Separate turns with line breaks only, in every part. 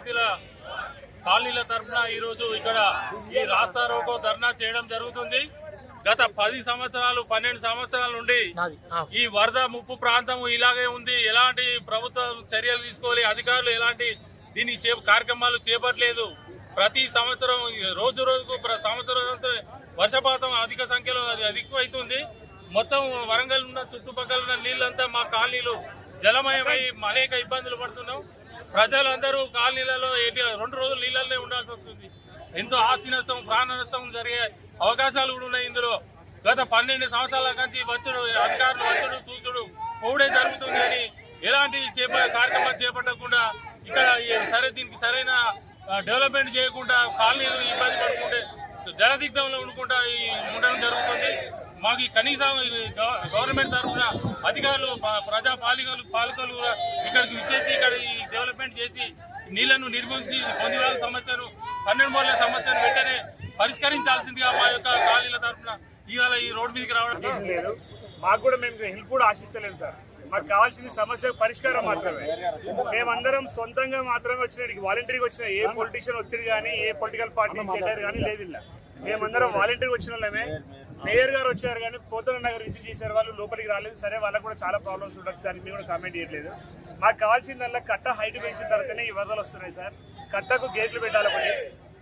బాధితుల కాలనీల తరఫున ఈరోజు ఇక్కడ ఈ రాస్తా రోకో ధర్నా చేయడం జరుగుతుంది. గత 10 సంవత్సరాలు 12 సంవత్సరాల నుండి ఈ వరద ముప్పు ప్రాంతం ఇలాగే ఉంది. ఎలాంటి ప్రభుత్వం చర్యలు తీసుకోవాలి, అధికారులు ఎలాంటి దీని కార్యక్రమాలు చేపట్టలేదు. ప్రతి సంవత్సరం రోజు రోజుకు సంవత్సరం వర్షపాతం అధిక సంఖ్యలో ఎక్కువైతుంది. మొత్తం వరంగల్ ఉన్న చుట్టుపక్కల ఉన్న నీళ్ళంతా మా కాలనీలు జలమయమై అనేక ఇబ్బందులు పడుతున్నాం. ప్రజలందరూ కాలనీలలో 2 రోజులు నీళ్ళనే ఉండాల్సి వస్తుంది. ఎంతో ఆస్తి నష్టం, ప్రాణ నష్టం జరిగే అవకాశాలు కూడా ఉన్నాయి. ఇందులో గత 12 సంవత్సరాల నుంచి వచ్చుడు అధికారులు వచ్చుడు చూచుడు పోవుడే జరుగుతుంది. అని ఎలాంటి కార్యక్రమాలు చేపట్టకుండా ఇక్కడ దీనికి సరైన డెవలప్మెంట్ చేయకుండా కాలనీలు ఇబ్బంది పడుకుంటే జలదిగ్ధంలో ఉండుకుంటా ఉండడం జరుగుతుంది. మాకు కనీసం గవర్నమెంట్ తరఫున అధికారులు ప్రజా పాలకులు ఇక్కడికి ఇచ్చేసి ఇక్కడ ఈ డెవలప్మెంట్ చేసి నీళ్లను నిర్మించి పొందివాళ్ళ సమస్యను 12 మూల సమస్యను వెంటనే పరిష్కరించాల్సిందిగా మా యొక్క కాలనీల తరఫున ఇవాళ ఈ రోడ్డు మీదకి రావడం
లేదు. మాకు కూడా మేము హెల్ప్ కూడా ఆశిస్తలేము సార్. మాకు కావాల్సింది సమస్య పరిష్కారం మాత్రమే. మేమందరం సొంతంగా మాత్రమే వచ్చిన వాలంటీర్గా వచ్చిన ఏ పొలిటీషియన్ ఒత్తిడి కానీ ఏ పొలిటికల్ పార్టీ సెటర్ కానీ లేదు. ఇలా మేమందరం వాలంటీర్గా వచ్చిన వాళ్ళమే. మేయర్ గారు వచ్చారు కానీ పోతన నగర్ విజిట్ చేశారు, వాళ్ళు లోపలికి రాలేదు. సరే, వాళ్ళకు కూడా చాలా ప్రాబ్లమ్స్ ఉండొచ్చు, దానికి మేము కూడా కామెంట్ చేయట్లేదు. మాకు కావాల్సిందల్లా కట్ట హైట్ పెంచిన తర్వాతనే ఈ వరదలు వస్తున్నాయి సార్. కట్టకు గేట్లు పెట్టాలి ఒకటి,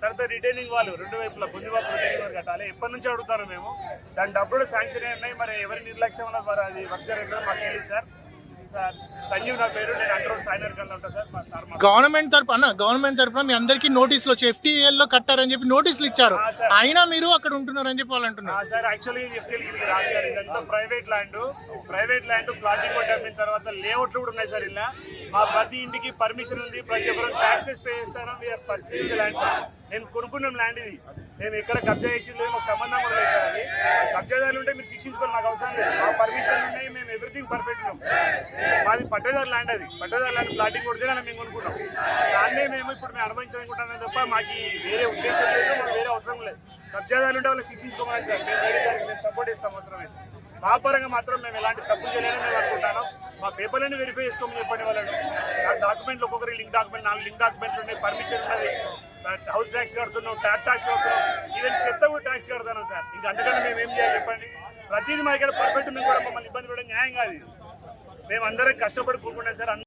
తర్వాత రిటైనింగ్ వాళ్ళు 2 వైపులా బుందివాపు రిటైనింగ్ వాళ్ళు కట్టాలి. ఎప్పటి నుంచి అడుగుతాను మేము, దాని డబ్బులు శాంక్షన్ ఉన్నాయి. మరి ఎవరి నిర్లక్ష్యం వల్ల మరి అది వర్క్ జరగడం మాకు తెలియదు సార్. సంజీవ్ నా పేరు, నేను అండర్ సైనర్ కన్నా ఉంటా సార్.
గవర్నమెంట్ తరపున మీ అందరికీ నోటీసులు FTL లో కట్టారని చెప్పి నోటీసులు ఇచ్చారు, అయినా మీరు అక్కడ ఉంటున్నారని చెప్పి వాళ్ళు అంటున్నారు
సార్. యాక్చువల్లీ FTL రాశారు, ఇదంతా ప్రైవేట్ ల్యాండ్ ప్లాటింగ్ కొట్టిన తర్వాత లేఅవుట్లు కూడా ఉన్నాయి సార్. ఇలా మా ప్రతి ఇంటికి పర్మిషన్ ఉంది, ప్రతి ఒక్కరు ట్యాక్సెస్ పే చేస్తాను. పర్చేజ్ ల్యాండ్ సార్, నేను కొనుక్కున్నాం ల్యాండ్. ఇది మేము ఎక్కడ కబ్జా చేసింది లేదు, మాకు సంబంధం కూడా లేదు సార్. అది కబ్జాదారులు ఉంటే మీరు శిక్షించుకోవాలి, మాకు అవసరం లేదు. మా పర్మిషన్ ఉన్నాయి, మేము ఎవ్రీథింగ్ పర్ఫెక్ట్ ఉన్నాం. మాది పట్టేదారు ల్యాండ్, అది పట్టేదారు ల్యాండ్ ప్లాటింగ్ కొడితే మేము కొనుక్కున్నాం. దాన్నే మేము ఇప్పుడు మేము అనుభవించాలనుకుంటామే తప్ప మాకు వేరే ఉద్దేశం లేదు, మాకు వేరే అవసరం లేదు. కబ్జాదారులు ఉంటే వాళ్ళు శిక్షించుకోవాలి సార్. మేము వేరే దానికి మేము సపోర్ట్ చేస్తాం అవసరమైతే. మా పరంగా మాత్రం మేము ఎలాంటి తప్పు చేయలేదని మేము అనుకుంటాను. మా పేపర్లని వెరిఫై చేసుకోమని చెప్పండి వాళ్ళని. డాక్యుమెంట్లు ఒక్కొక్కరికి లింక్ డాక్యుమెంట్ 4 లింక్ డాక్యుమెంట్లు ఉన్నాయి, పర్మిషన్ ఉన్నది, హౌస్ ట్యాక్స్ కడుతున్నాం, ట్యాక్స్ కడుతున్నాం, ఈవెన్ చెత్త కూడా ట్యాక్స్ కడతాను సార్. ఇంకా అంతకన్నా మేము ఏం చేయాలి చెప్పండి. ప్రతిదీ మా దగ్గర పర్ఫెక్ట్ మేము కూడా మమ్మల్ని ఇబ్బంది పడడం న్యాయం కాదు. మేము అందరం కష్టపడి కూడుకున్నాం సార్.